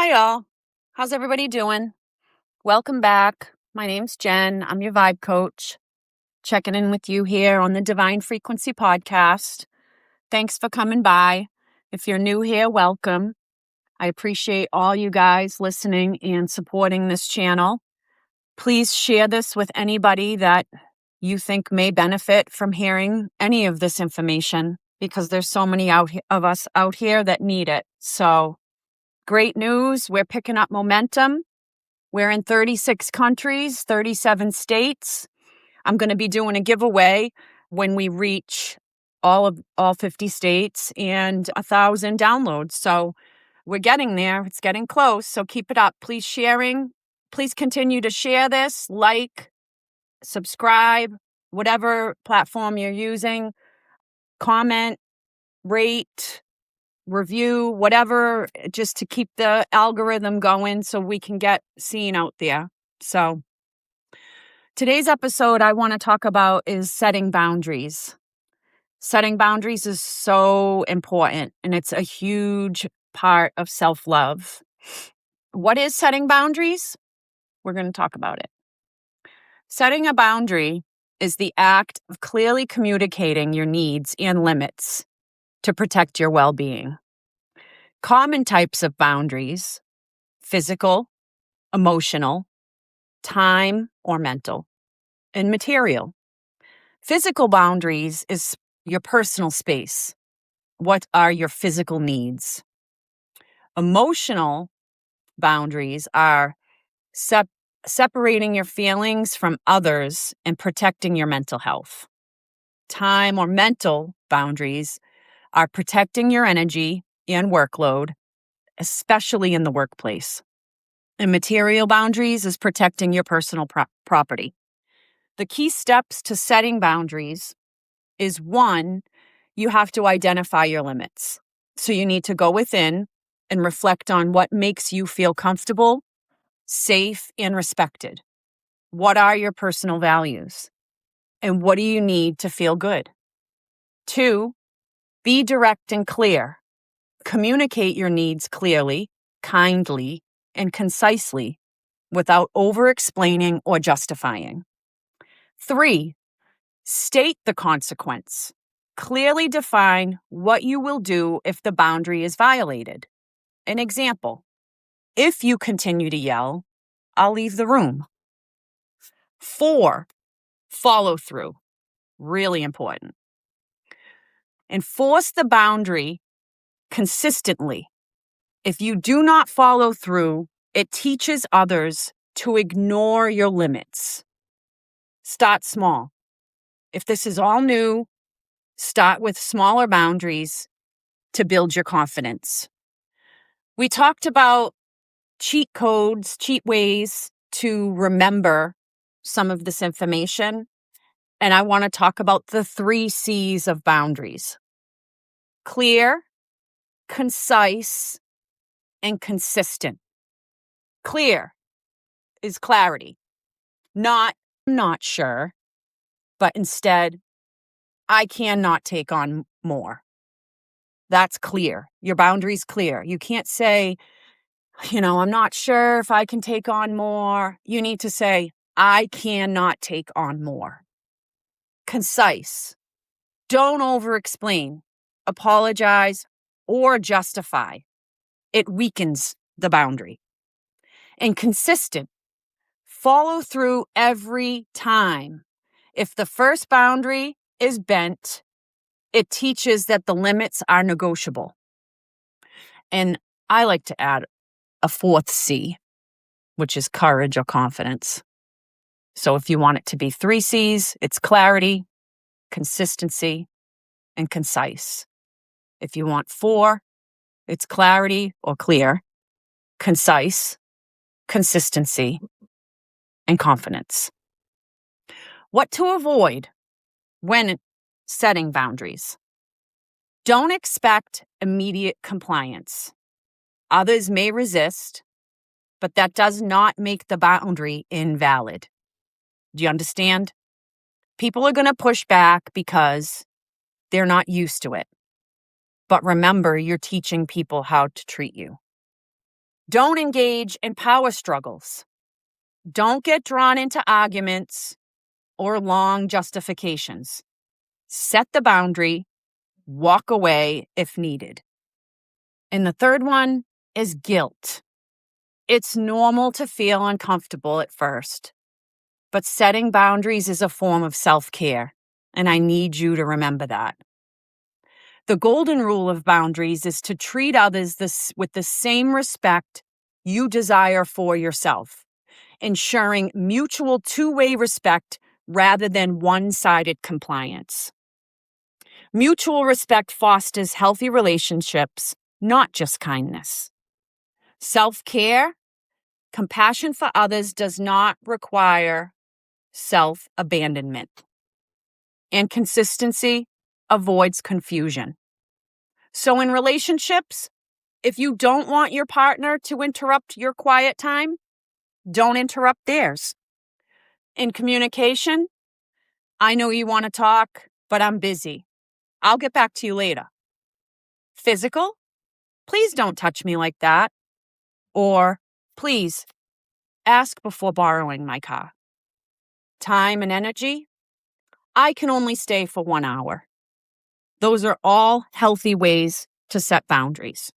Hi, all. How's everybody doing? Welcome back. My name's Jen. I'm your vibe coach, checking in with you here on the Divine Frequency Podcast. Thanks for coming by. If you're new here, welcome. I appreciate all you guys listening and supporting this channel. Please share this with anybody that you think may benefit from hearing any of this information, because there's so many of us out here that need it. So, great news. We're picking up momentum. We're in 36 countries, 37 states. I'm going to be doing a giveaway when we reach all 50 states and 1,000 downloads. So we're getting there. It's getting close. So keep it up. Please continue to share this, like, subscribe, whatever platform you're using, comment, rate, review, whatever, just to keep the algorithm going so we can get seen out there. So today's episode I want to talk about is setting boundaries. Setting boundaries is so important, and it's a huge part of self-love. What is setting boundaries? We're going to talk about it. Setting a boundary is the act of clearly communicating your needs and limits to protect your well-being. Common types of boundaries: physical, emotional, time or mental, and material. Physical boundaries is your personal space. What are your physical needs? Emotional boundaries are separating your feelings from others and protecting your mental health. Time or mental boundaries are protecting your energy and workload, especially in the workplace. And material boundaries is protecting your personal property. The key steps to setting boundaries is: 1, you have to identify your limits. So you need to go within and reflect on what makes you feel comfortable, safe, and respected. What are your personal values? And what do you need to feel good? 2, be direct and clear. Communicate your needs clearly, kindly, and concisely without over-explaining or justifying. 3, state the consequence. Clearly define what you will do if the boundary is violated. An example: if you continue to yell, I'll leave the room. 4, follow through. Really important. Enforce the boundary consistently. If you do not follow through, it teaches others to ignore your limits. Start small. If this is all new, start with smaller boundaries to build your confidence. We talked about cheat codes, cheat ways to remember some of this information, and I want to talk about the 3 C's of boundaries: clear, concise, and consistent. Clear is clarity, not "I'm not sure," but instead, I cannot take on more. That's clear. Your boundary's clear. You can't say, I'm not sure if I can take on more. You need to say, I cannot take on more. Concise. Don't over-explain, apologize, or justify. It weakens the boundary. And consistent. Follow through every time. If the first boundary is bent, it teaches that the limits are negotiable. And I like to add a 4th C, which is courage or confidence. So if you want it to be 3 C's, it's clarity, consistency, and concise. If you want 4, it's clarity or clear, concise, consistency, and confidence. What to avoid when setting boundaries: don't expect immediate compliance. Others may resist, but that does not make the boundary invalid. Do you understand? People are going to push back because they're not used to it. But remember, you're teaching people how to treat you. Don't engage in power struggles. Don't get drawn into arguments or long justifications. Set the boundary, walk away if needed. And the third one is guilt. It's normal to feel uncomfortable at first, but setting boundaries is a form of self-care, and I need you to remember that. The golden rule of boundaries is to treat others with the same respect you desire for yourself, ensuring mutual two-way respect rather than one-sided compliance. Mutual respect fosters healthy relationships, not just kindness. Self-care, compassion for others does not require self-abandonment. And consistency avoids confusion. So in relationships, if you don't want your partner to interrupt your quiet time, don't interrupt theirs. In communication, I know you want to talk, but I'm busy. I'll get back to you later. Physical, please don't touch me like that. Or, please, ask before borrowing my car. Time and energy, I can only stay for 1 hour. Those are all healthy ways to set boundaries.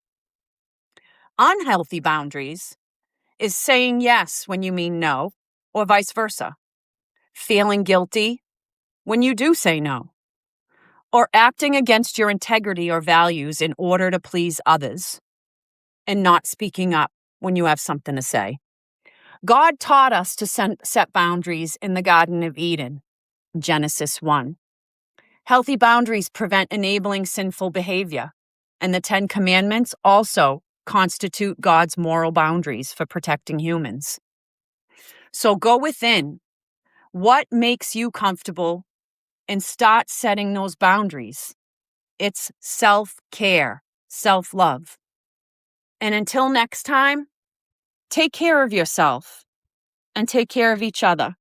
Unhealthy boundaries is saying yes when you mean no, or vice versa. Feeling guilty when you do say no. Or acting against your integrity or values in order to please others. And not speaking up when you have something to say. God taught us to set boundaries in the Garden of Eden, Genesis 1. Healthy boundaries prevent enabling sinful behavior, and the 10 Commandments also constitute God's moral boundaries for protecting humans. So go within. What makes you comfortable and start setting those boundaries? It's self-care, self-love. And until next time, take care of yourself and take care of each other.